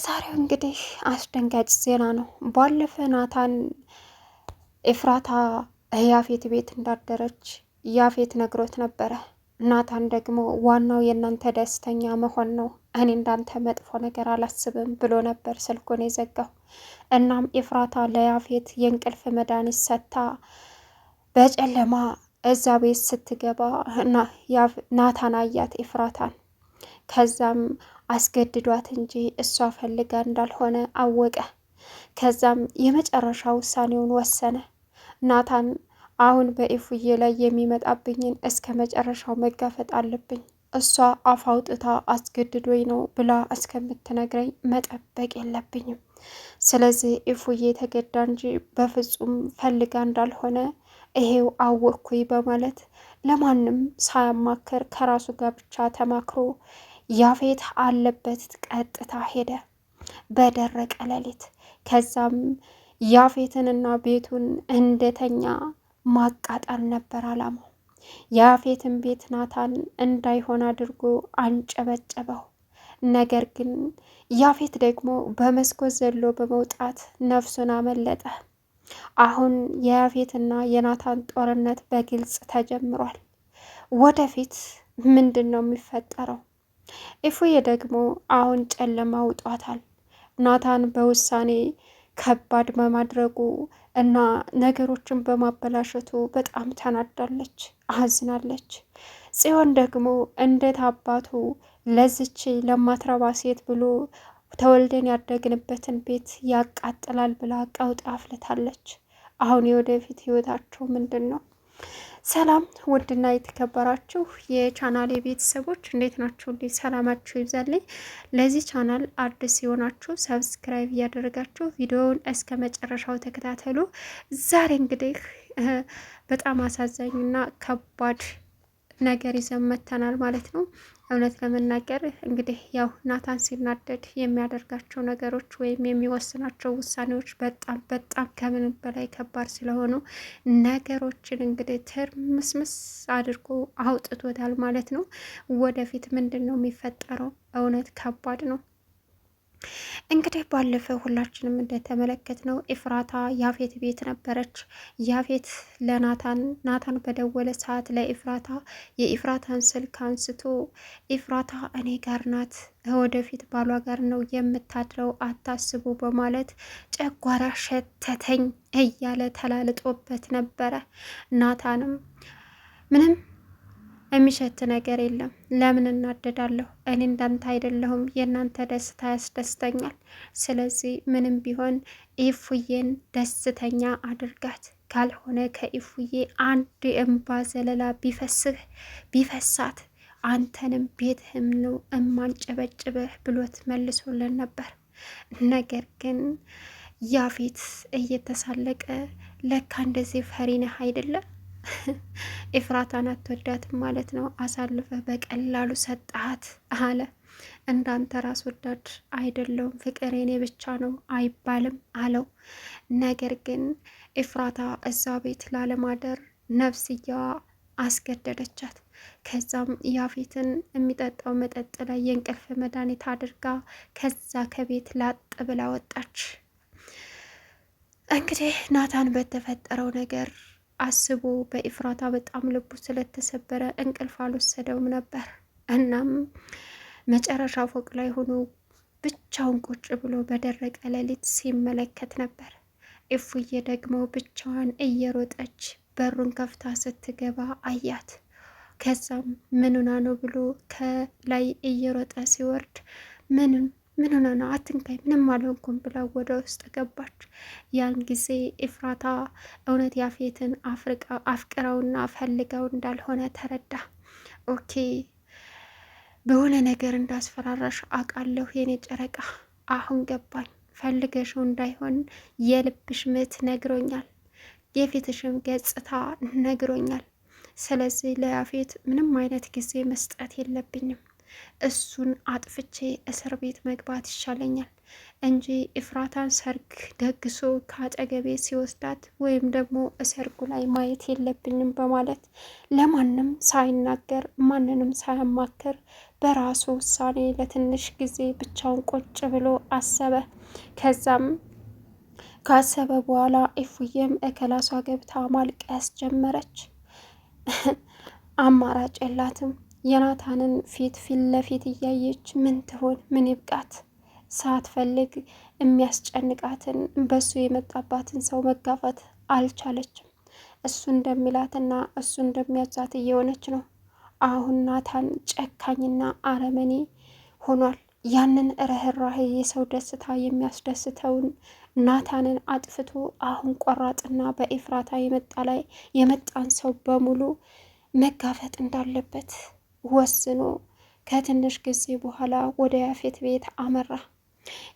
የዛሬው እንግዲህ አስደንጋጭ ዜና ነው። ባለፈ ናታን ኤፍራታ ያፌት ቤት እንዳደረች ያፌት ነግሮት ነበረ። ናታን ደግሞ ዋናው የእናንተ ደስተኛ መሆን ነው፣ እኔ እንዳንተ መጥፎ ነገር አላስብም ብሎ ነበር ስልኩን የዘጋው። እናም ኤፍራታ ለያፌት የእንቅልፍ መድኃኒት ሰጥታ በጨለማ እዛ ቤት ስትገባ ናታን አያት ኤፍራታን። ከዛም አስገድዷት እንጂ እሷ ፈልጋ እንዳልሆነ አወቀ። ከዛም የመጨረሻ ውሳኔውን ወሰነ። ናታን አሁን በኢፉዬ ላይ የሚመጣብኝን እስከ መጨረሻው መጋፈጥ አለብኝ፣ እሷ አፍ አውጥታ አስገድዶኝ ነው ብላ እስከምትነግረኝ መጠበቅ የለብኝም። ስለዚህ ኢፉዬ ተገዳ እንጂ በፍጹም ፈልጋ እንዳልሆነ ይሄው አወቅኩኝ በማለት ለማንም ሳያማክር ከራሱ ጋር ብቻ ተማክሮ ያፌት አለበት ቀጥታ ሄደ በደረቀ ሌሊት። ከዛም ያፌትንና ቤቱን እንደተኛ ማቃጠል ነበር አላማው። ያፌትን ቤት ናታን እንዳይሆን አድርጎ አንጨበጨበው። ነገር ግን ያፌት ደግሞ በመስኮት ዘሎ በመውጣት ነፍሱን አመለጠ። አሁን የያፌትና የናታን ጦርነት በግልጽ ተጀምሯል። ወደፊት ምንድን ነው የሚፈጠረው? ኢፉዬ ደግሞ አሁን ጨለማ ውጧታል። ናታን በውሳኔ ከባድ በማድረጉ እና ነገሮችን በማበላሸቱ በጣም ተናዳለች፣ አዝናለች። ጽዮን ደግሞ እንዴት አባቱ ለዝች ለማትረባ ሴት ብሎ ተወልደን ያደግንበትን ቤት ያቃጥላል ብላ ቀውጥ አፍልታለች። አሁን የወደፊት ህይወታቸው ምንድን ነው? ሰላም ውድና የተከበራችሁ የቻናል ቤተሰቦች እንዴት ናችሁ? እንዴት ሰላማችሁ ይብዛልኝ። ለዚህ ቻናል አዲስ የሆናችሁ ሰብስክራይብ እያደረጋችሁ ቪዲዮውን እስከ መጨረሻው ተከታተሉ። ዛሬ እንግዲህ በጣም አሳዛኝና ከባድ ነገር ይዘን መጥተናል ማለት ነው። እውነት ለመናገር እንግዲህ ያው ናታን ሲናደድ የሚያደርጋቸው ነገሮች ወይም የሚወስናቸው ውሳኔዎች በጣም ከምንም በላይ ከባድ ስለሆኑ ነገሮችን እንግዲህ ትርምስምስ አድርጎ አውጥቶታል ማለት ነው። ወደፊት ምንድን ነው የሚፈጠረው? እውነት ከባድ ነው። እንግዲህ ባለፈው ሁላችንም እንደተመለከትነው ኤፍራታ ያፌት ቤት ነበረች። ያፌት ናታን በደወለ ሰዓት ለኤፍራታ የኤፍራታን ስልክ አንስቶ ኤፍራታ እኔ ጋር ናት፣ ወደፊት ባሏ ጋር ነው የምታድረው፣ አታስቡ በማለት ጨጓራ ሸተተኝ እያለ ተላልጦበት ነበረ። ናታንም ምንም የሚሸት ነገር የለም፣ ለምን እናደዳለሁ? እኔ እንዳንተ አይደለሁም፣ የእናንተ ደስታ ያስደስተኛል። ስለዚህ ምንም ቢሆን ኢፉዬን ደስተኛ አድርጋት፣ ካልሆነ ከኢፉዬ አንድ እንባ ዘለላ ቢፈሳት አንተንም ቤትህም ነው እማንጨበጭብህ ብሎት መልሶልን ነበር። ነገር ግን ያፌት እየተሳለቀ ለካ እንደዚህ ፈሪ ነህ አይደለም ኤፍራታን አትወዳትም ማለት ነው፣ አሳልፈህ በቀላሉ ሰጣት አለ። እንዳንተ ራስ ወዳድ አይደለውም፣ ፍቅር የኔ ብቻ ነው አይባልም አለው። ነገር ግን ኤፍራታ እዛ ቤት ላለማደር ነፍስያዋ አስገደደቻት። ከዛም ያፌትን የሚጠጣው መጠጥ ላይ የእንቅልፍ መድኃኒት አድርጋ ከዛ ከቤት ላጥ ብላ ወጣች። እንግዲህ ናታን በተፈጠረው ነገር አስቦ በኤፍራታ በጣም ልቡ ስለተሰበረ እንቅልፍ አልወሰደውም ነበር። እናም መጨረሻ ፎቅ ላይ ሆኖ ብቻውን ቁጭ ብሎ በደረቀ ሌሊት ሲመለከት ነበር። ኢፉዬ ደግሞ ብቻዋን እየሮጠች በሩን ከፍታ ስትገባ አያት። ከዛም ምን ሆና ነው ብሎ ከላይ እየሮጠ ሲወርድ ምን ሆነ ነው? አትንካኝ፣ ምንም አልሆንኩም ብላ ወደ ውስጥ ገባች። ያን ጊዜ ኤፍራታ እውነት ያፌትን አፍቅረውና ፈልገው እንዳልሆነ ተረዳ። ኦኬ በሆነ ነገር እንዳስፈራራሽ አውቃለሁ የኔ ጨረቃ፣ አሁን ገባኝ። ፈልገሽው እንዳይሆን የልብሽ ምት ነግሮኛል፣ የፊትሽም ገጽታ ነግሮኛል። ስለዚህ ለያፌት ምንም አይነት ጊዜ መስጠት የለብኝም። እሱን አጥፍቼ እስር ቤት መግባት ይሻለኛል እንጂ ኢፍራታን ሰርግ ደግሶ ከአጠገቤ ሲወስዳት ወይም ደግሞ ሰርጉ ላይ ማየት የለብኝም በማለት ለማንም ሳይናገር ማንንም ሳያማክር በራሱ ውሳኔ ለትንሽ ጊዜ ብቻውን ቁጭ ብሎ አሰበ። ከዛም ካሰበ በኋላ ኢፉዬም እከላሷ ገብታ ማልቀስ ጀመረች። አማራጭ የላትም። የናታንን ፊት ለፊት እያየች ምን ትሆን ምን ይብቃት፣ ሳትፈልግ የሚያስጨንቃትን በሱ የመጣባትን ሰው መጋፈት አልቻለችም። እሱ እንደሚላትና እሱ እንደሚያዛት እየሆነች ነው። አሁን ናታን ጨካኝና አረመኔ ሆኗል። ያንን ርህራሄ የሰው ደስታ የሚያስደስተውን ናታንን አጥፍቶ አሁን ቆራጥና በኤፍራታ የመጣን ሰው በሙሉ መጋፈጥ እንዳለበት ወስኖ ከትንሽ ጊዜ በኋላ ወደ ያፌት ቤት አመራ።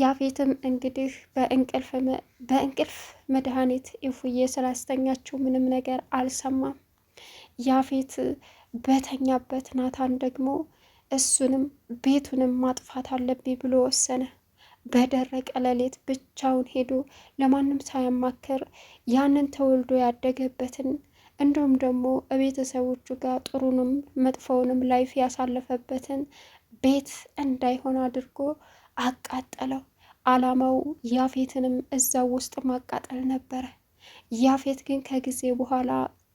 ያፌትም እንግዲህ በእንቅልፍ መድኃኒት ኢፉዬ ስላስተኛችው ምንም ነገር አልሰማም። ያፌት በተኛበት ናታን ደግሞ እሱንም ቤቱንም ማጥፋት አለብኝ ብሎ ወሰነ። በደረቀ ሌሊት ብቻውን ሄዶ ለማንም ሳያማክር ያንን ተወልዶ ያደገበትን እንዲሁም ደግሞ ቤተሰቦቹ ጋር ጥሩንም መጥፎውንም ላይፍ ያሳለፈበትን ቤት እንዳይሆን አድርጎ አቃጠለው። አላማው ያፌትንም እዛው ውስጥ ማቃጠል ነበረ። ያፌት ግን ከጊዜ በኋላ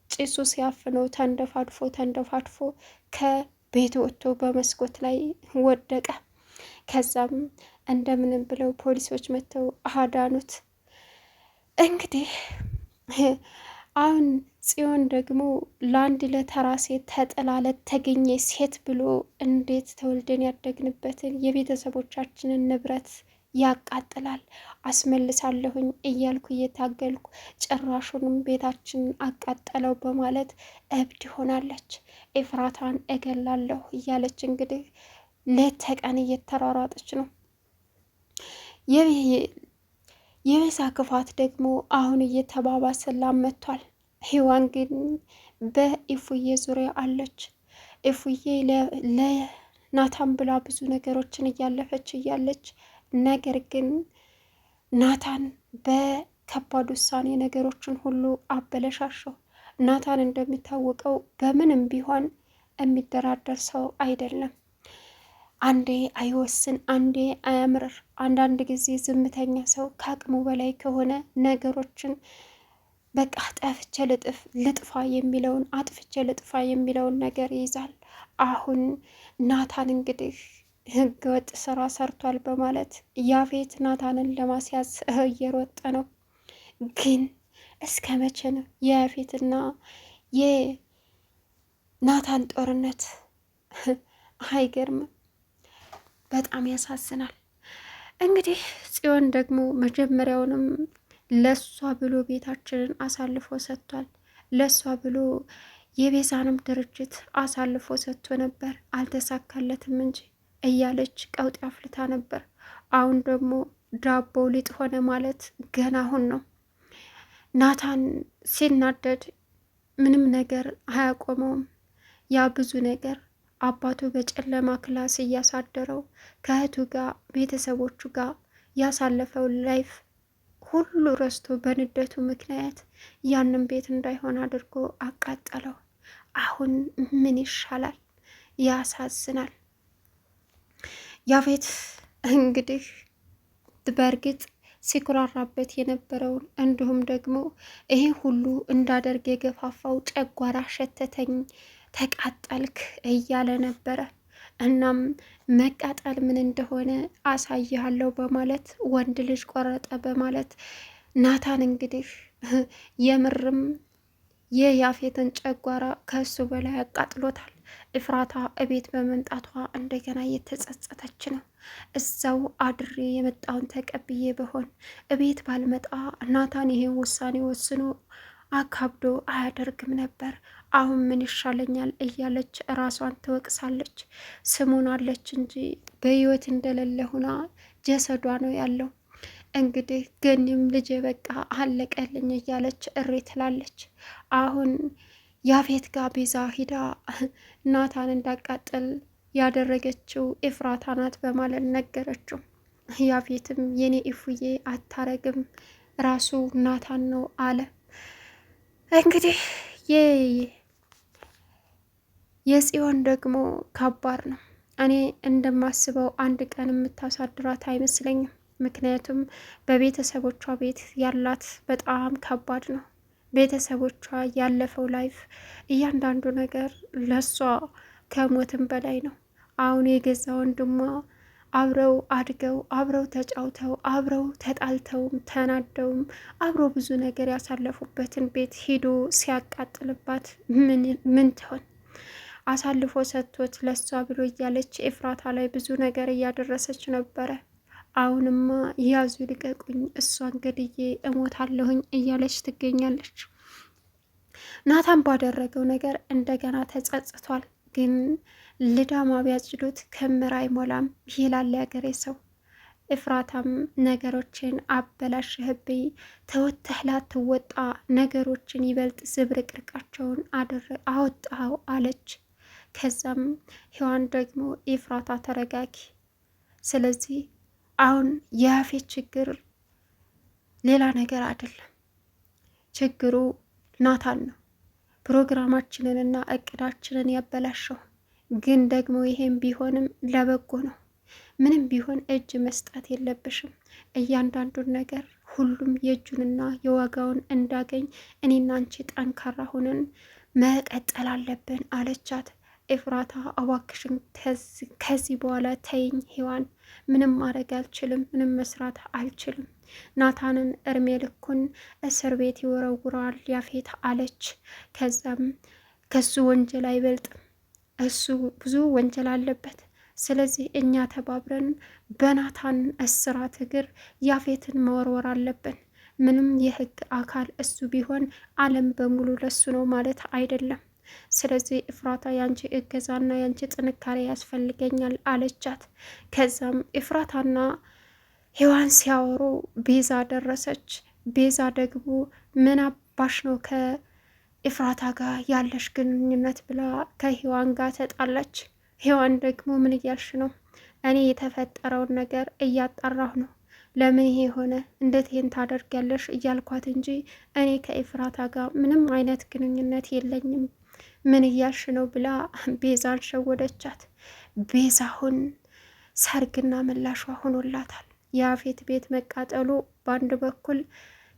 ጭሱ ሲያፍነው ተንደፋድፎ ከቤት ወጥቶ በመስኮት ላይ ወደቀ። ከዛም እንደምንም ብለው ፖሊሶች መጥተው አዳኑት። እንግዲህ አሁን ጽዮን ደግሞ ለአንድ ለተራ ሴት ተጥላ ለተገኘ ሴት ብሎ እንዴት ተወልደን ያደግንበትን የቤተሰቦቻችንን ንብረት ያቃጥላል፣ አስመልሳለሁኝ እያልኩ እየታገልኩ ጭራሹንም ቤታችንን አቃጠለው በማለት እብድ ሆናለች። ኤፍራታን እገላለሁ እያለች እንግዲህ ሌት ተቀን እየተሯሯጠች ነው። የቤዛ ክፋት ደግሞ አሁን እየተባባሰላት መጥቷል። ሔዋን ግን በኢፉዬ ዙሪያ አለች። ኢፉዬ ለናታን ብላ ብዙ ነገሮችን እያለፈች እያለች ነገር ግን ናታን በከባድ ውሳኔ ነገሮችን ሁሉ አበለሻሸው። ናታን እንደሚታወቀው በምንም ቢሆን የሚደራደር ሰው አይደለም። አንዴ አይወስን፣ አንዴ አያምርር። አንዳንድ ጊዜ ዝምተኛ ሰው ከአቅሙ በላይ ከሆነ ነገሮችን በቃ ጠፍቼ ልጥፋ የሚለውን አጥፍቼ ልጥፋ የሚለውን ነገር ይይዛል። አሁን ናታን እንግዲህ ህገወጥ ስራ ሰርቷል በማለት ያፌት ናታንን ለማስያዝ እየሮጠ ነው። ግን እስከ መቼ ነው የያፌትና የናታን ጦርነት? አይገርምም? በጣም ያሳዝናል። እንግዲህ ጽዮን ደግሞ መጀመሪያውንም ለሷ ብሎ ቤታችንን አሳልፎ ሰጥቷል፣ ለሷ ብሎ የቤዛንም ድርጅት አሳልፎ ሰጥቶ ነበር፣ አልተሳካለትም እንጂ እያለች ቀውጢ አፍልታ ነበር። አሁን ደግሞ ዳቦ ሊጥ ሆነ ማለት ገና አሁን ነው። ናታን ሲናደድ ምንም ነገር አያቆመውም። ያ ብዙ ነገር አባቱ በጨለማ ክላስ እያሳደረው ከእህቱ ጋር ቤተሰቦቹ ጋር ያሳለፈው ላይፍ ሁሉ ረስቶ በንደቱ ምክንያት ያንን ቤት እንዳይሆን አድርጎ አቃጠለው። አሁን ምን ይሻላል? ያሳዝናል። ያፌት እንግዲህ በእርግጥ ሲኩራራበት የነበረውን እንዲሁም ደግሞ ይሄ ሁሉ እንዳደርግ የገፋፋው ጨጓራ ሸተተኝ፣ ተቃጠልክ እያለ ነበረ። እናም መቃጠል ምን እንደሆነ አሳይሃለሁ በማለት ወንድ ልጅ ቆረጠ በማለት ናታን እንግዲህ የምርም የያፌትን ጨጓራ ከሱ በላይ አቃጥሎታል። እፍራታ እቤት በመምጣቷ እንደገና እየተጸጸተች ነው። እዛው አድሬ የመጣውን ተቀብዬ በሆን እቤት ባልመጣ ናታን ይሄን ውሳኔ ወስኖ አካብዶ አያደርግም ነበር። አሁን ምን ይሻለኛል እያለች ራሷን ትወቅሳለች። ስሙን አለች እንጂ በህይወት እንደሌለ ሁና ጀሰዷ ነው ያለው። እንግዲህ ገኒም ልጄ በቃ አለቀልኝ እያለች እሬ ትላለች። አሁን ያፌት ጋር ቤዛ ሂዳ ናታን እንዳቃጠል ያደረገችው ኤፍራታ ናት በማለት ነገረችው። ያፌትም የኔ ኢፉዬ አታረግም ራሱ ናታን ነው አለ። እንግዲህ የጽዮን ደግሞ ከባድ ነው። እኔ እንደማስበው አንድ ቀን የምታሳድራት አይመስለኝም። ምክንያቱም በቤተሰቦቿ ቤት ያላት በጣም ከባድ ነው። ቤተሰቦቿ ያለፈው ላይፍ እያንዳንዱ ነገር ለሷ ከሞትም በላይ ነው። አሁን የገዛ ወንድሟ አብረው አድገው አብረው ተጫውተው አብረው ተጣልተውም ተናደውም አብረው ብዙ ነገር ያሳለፉበትን ቤት ሂዶ ሲያቃጥልባት ምን ትሆን? አሳልፎ ሰጥቶት ለሷ ብሎ እያለች ኤፍራታ ላይ ብዙ ነገር እያደረሰች ነበረ። አሁንማ ያዙ ልቀቁኝ፣ እሷን ገድዬ እሞታለሁኝ እያለች ትገኛለች። ናታን ባደረገው ነገር እንደገና ተጸጽቷል። ግን ልዳማ ቢያጭዱት ክምር አይሞላም ይላል ያገሬ ሰው። ኤፍራታም ነገሮችን አበላሽህብኝ፣ ተወተህ ላትወጣ ነገሮችን ይበልጥ ዝብርቅርቃቸውን አወጣኸው አለች። ከዛም ሔዋን ደግሞ ኤፍራታ ተረጋጊ፣ ስለዚህ አሁን የያፌት ችግር ሌላ ነገር አይደለም፣ ችግሩ ናታን ነው። ፕሮግራማችንንና እቅዳችንን ያበላሸው ግን ደግሞ ይሄም ቢሆንም ለበጎ ነው። ምንም ቢሆን እጅ መስጠት የለብሽም። እያንዳንዱን ነገር ሁሉም የእጁንና የዋጋውን እንዳገኝ እኔና አንቺ ጠንካራ ሆነን መቀጠል አለብን አለቻት። ኤፍራታ እባክሽን ከዚህ በኋላ ተይኝ ሔዋን፣ ምንም ማድረግ አልችልም፣ ምንም መስራት አልችልም። ናታንን እርሜ ልኩን እስር ቤት ይወረውረዋል ያፌት አለች። ከዛም ከሱ ወንጀል አይበልጥም፣ እሱ ብዙ ወንጀል አለበት። ስለዚህ እኛ ተባብረን በናታን እስራት እግር ያፌትን መወርወር አለብን። ምንም የህግ አካል እሱ ቢሆን ዓለም በሙሉ ለሱ ነው ማለት አይደለም። ስለዚህ ኤፍራታ ያንቺ እገዛና ያንቺ ጥንካሬ ያስፈልገኛል አለቻት። ከዛም ኤፍራታና ሔዋን ሲያወሩ ቤዛ ደረሰች። ቤዛ ደግሞ ምን አባሽ ነው ከኤፍራታ ጋር ያለሽ ግንኙነት ብላ ከሔዋን ጋር ተጣላች። ሔዋን ደግሞ ምን እያልሽ ነው? እኔ የተፈጠረውን ነገር እያጣራሁ ነው። ለምን ይሄ ሆነ? እንዴት ይሄን ታደርጊያለሽ? እያልኳት እንጂ እኔ ከኤፍራታ ጋር ምንም አይነት ግንኙነት የለኝም። ምን እያልሽ ነው ብላ ቤዛን ሸወደቻት። ቤዛ አሁን ሰርግና ምላሿ ሆኖላታል። የያፌት ቤት መቃጠሉ በአንድ በኩል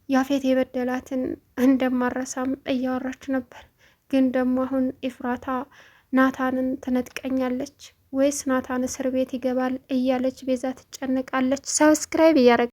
ያፌት የበደላትን እንደማረሳም እያወራች ነበር። ግን ደግሞ አሁን ኤፍራታ ናታንን ትነጥቀኛለች ወይስ ናታን እስር ቤት ይገባል እያለች ቤዛ ትጨነቃለች። ሰብስክራይብ እያረግ